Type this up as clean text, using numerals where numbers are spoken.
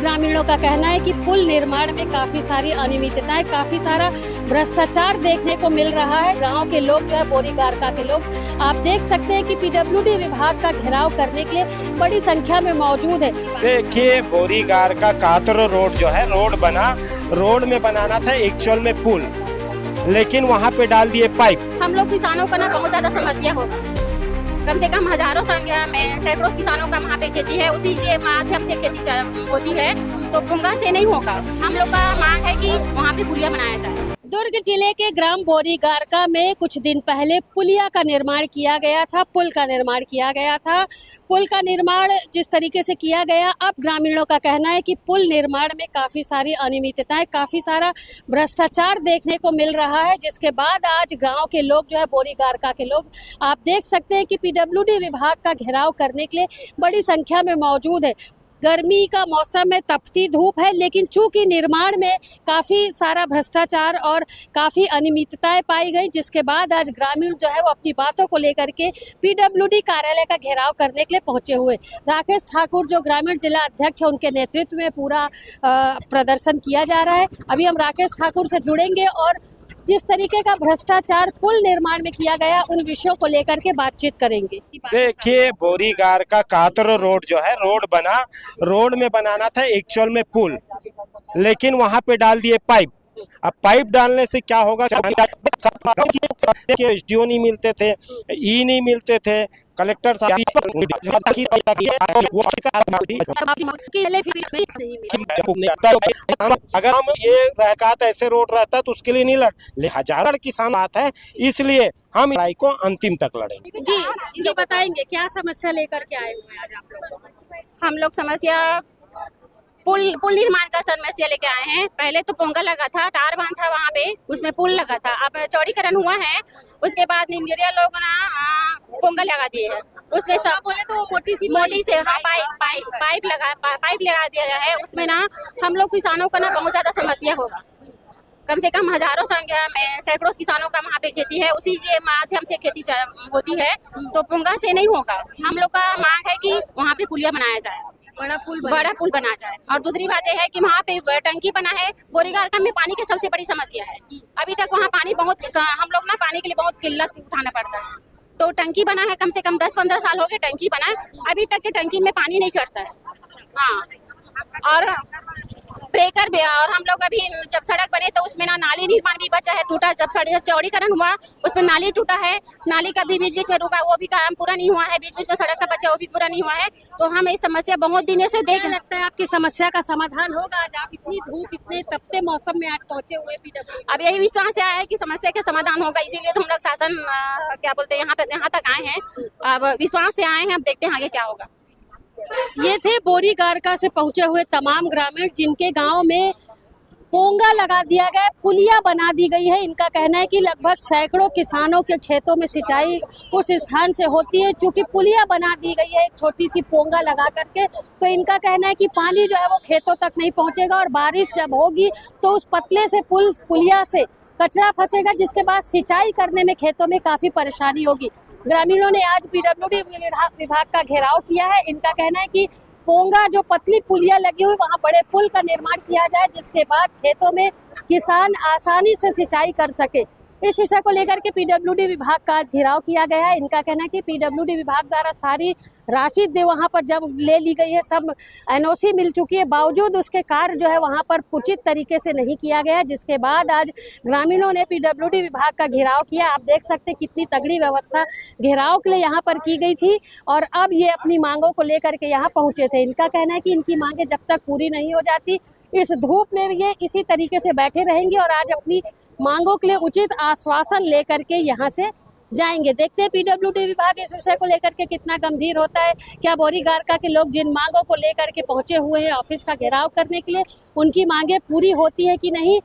ग्रामीणों का कहना है कि पुल निर्माण में काफी सारी अनियमितताएं, काफी सारा भ्रष्टाचार देखने को मिल रहा है। गांव के लोग जो है बोरीगारका के लोग आप देख सकते हैं कि पीडब्ल्यूडी विभाग का घेराव करने के लिए बड़ी संख्या में मौजूद है। देखिए बोरीगारका कातरो रोड जो है रोड में बनाना था एक्चुअल में पुल, लेकिन वहाँ पे डाल दिए पाइप। हम लोग किसानों का ना बहुत ज्यादा समस्या होगा, कम से कम हजारों संख्या में सैकड़ों किसानों का वहाँ पे खेती है, उसी के माध्यम से खेती होती है, तो पुंगा से नहीं होगा। हम लोग का मांग है कि वहाँ पे पुलिया बनाया जाए। दुर्ग जिले के ग्राम बोरीगारका में कुछ दिन पहले पुलिया का निर्माण किया गया था, पुल का निर्माण किया गया था। पुल का निर्माण जिस तरीके से किया गया, अब ग्रामीणों का कहना है कि पुल निर्माण में काफी सारी अनियमितताएं, काफी सारा भ्रष्टाचार देखने को मिल रहा है, जिसके बाद आज गांव के लोग जो है बोरीगारका के लोग आप देख सकते हैं कि पीडब्ल्यूडी विभाग का घेराव करने के लिए बड़ी संख्या में मौजूद है। गर्मी का मौसम है, तपती धूप है, लेकिन चूंकि निर्माण में काफ़ी सारा भ्रष्टाचार और काफ़ी अनियमितताएं पाई गई, जिसके बाद आज ग्रामीण जो है वो अपनी बातों को लेकर के पीडब्ल्यूडी कार्यालय का घेराव करने के लिए पहुंचे हुए। राकेश ठाकुर जो ग्रामीण जिला अध्यक्ष है, उनके नेतृत्व में पूरा प्रदर्शन किया जा रहा है। अभी हम राकेश ठाकुर से जुड़ेंगे और जिस तरीके का भ्रष्टाचार पुल निर्माण में किया गया उन विषयों को लेकर के बातचीत करेंगे। देखिए बोरीगारका कातरो रोड जो है रोड में बनाना था एक्चुअल में पुल, लेकिन वहाँ पे डाल दिए पाइप। अब पाइप डालने से क्या होगा, एसडीओ नहीं मिलते थे, ई नहीं मिलते थे, कलेक्टर साहब अगर हम ये रहकात ऐसे रोड रहता तो उसके लिए नहीं लड़, हजार किसान आता है, इसलिए हम लड़ाई को अंतिम तक लड़ेंगे। जी बताएंगे क्या समस्या लेकर के आए हुए आज आप लोग? हम लोग समस्या पुल निर्माण का समस्या लेके आए हैं। पहले तो पोंगा लगा था, टार बांध था, वहाँ पे उसमें पुल लगा था। अब चौड़ीकरण हुआ है, उसके बाद इंजीनियर लोग ना पोंगा लगा दिए हैं। उसमें सब बोले तो मोटी से हाँ पाइप लगा दिया गया है। उसमें ना हम लोग किसानों का ना बहुत ज्यादा समस्या होगा, कम से कम हजारों संख्या में सैकड़ों किसानों का वहाँ पे खेती है, उसी के माध्यम से खेती होती है, तो पुंगा से नहीं होगा। हम लोग का मांग है कि वहाँ पे पुलिया बनाया जाए, बड़ा पुल बना जाए। और दूसरी बात यह है कि वहाँ पे टंकी बना है। बोरीगारका में पानी की सबसे बड़ी समस्या है। अभी तक वहाँ पानी हम लोग ना पानी के लिए बहुत किल्लत उठाना पड़ता है। तो टंकी बना है, कम से कम 10-15 साल हो गए टंकी बना है, अभी तक के टंकी में पानी नहीं चढ़ता है। हाँ, और ब्रेकर भी, और हम लोग अभी जब सड़क बने तो उसमें ना नाली निर्माण भी बचा है, टूटा। जब चौड़ीकरण हुआ उसमें नाली टूटा है, नाली का भी बीच में रुका, वो भी काम पूरा नहीं हुआ है। बीच में सड़क का बचा, वो भी पूरा नहीं हुआ है। तो हम इस समस्या बहुत दिनों से देख लगता है आपकी समस्या का समाधान होगा आज? आप इतनी धूप, इतने तपते मौसम में आज पहुंचे हुए पीडब्ल्यूडी, अब यही विश्वास आया है कि समस्या का समाधान होगा, इसीलिए तो हम लोग शासन क्या बोलते हैं यहाँ तक आए हैं। अब विश्वास से आए हैं, अब देखते हैं आगे क्या होगा। ये थे बोरीगारका से पहुंचे हुए तमाम ग्रामीण, जिनके गांव में पोंगा लगा दिया गया, पुलिया बना दी गई है। इनका कहना है कि लगभग सैकड़ों किसानों के खेतों में सिंचाई उस स्थान से होती है, चूंकि पुलिया बना दी गई है एक छोटी सी पोंगा लगा करके, तो इनका कहना है कि पानी जो है वो खेतों तक नहीं पहुंचेगा, और बारिश जब होगी तो उस पतले से पुलिया से कचरा फंसेगा, जिसके बाद सिंचाई करने में खेतों में काफी परेशानी होगी। ग्रामीणों ने आज पीडब्ल्यूडी विभाग का घेराव किया है। इनका कहना है कि पोंगा जो पतली पुलिया लगी हुई, वहां बड़े पुल का निर्माण किया जाए, जिसके बाद खेतों में किसान आसानी से सिंचाई कर सके। इस विषय को लेकर के पीडब्ल्यूडी विभाग का घेराव किया गया है। इनका कहना है कि पीडब्ल्यूडी विभाग द्वारा सारी राशि वहां पर जब ले ली गई है, सब एनओसी मिल चुकी है, बावजूद उसके कार्य जो है वहां पर उचित तरीके से नहीं किया गया, जिसके बाद आज ग्रामीणों ने पीडब्ल्यूडी विभाग का घेराव किया। आप देख सकते हैं कितनी तगड़ी व्यवस्था घेराव के लिए यहाँ पर की गई थी, और अब ये अपनी मांगों को लेकर के यहाँ पहुंचे थे। इनका कहना है कि इनकी मांगे जब तक पूरी नहीं हो जाती, इस धूप में ये इसी तरीके से बैठे रहेंगे और आज अपनी मांगों के लिए उचित आश्वासन लेकर के यहाँ से जाएंगे। देखते हैं पीडब्ल्यूडी विभाग इस विषय को लेकर के कितना गंभीर होता है। क्या बोरीगारका के लोग जिन मांगों को लेकर के पहुंचे हुए हैं ऑफिस का घेराव करने के लिए, उनकी मांगे पूरी होती है कि नहीं।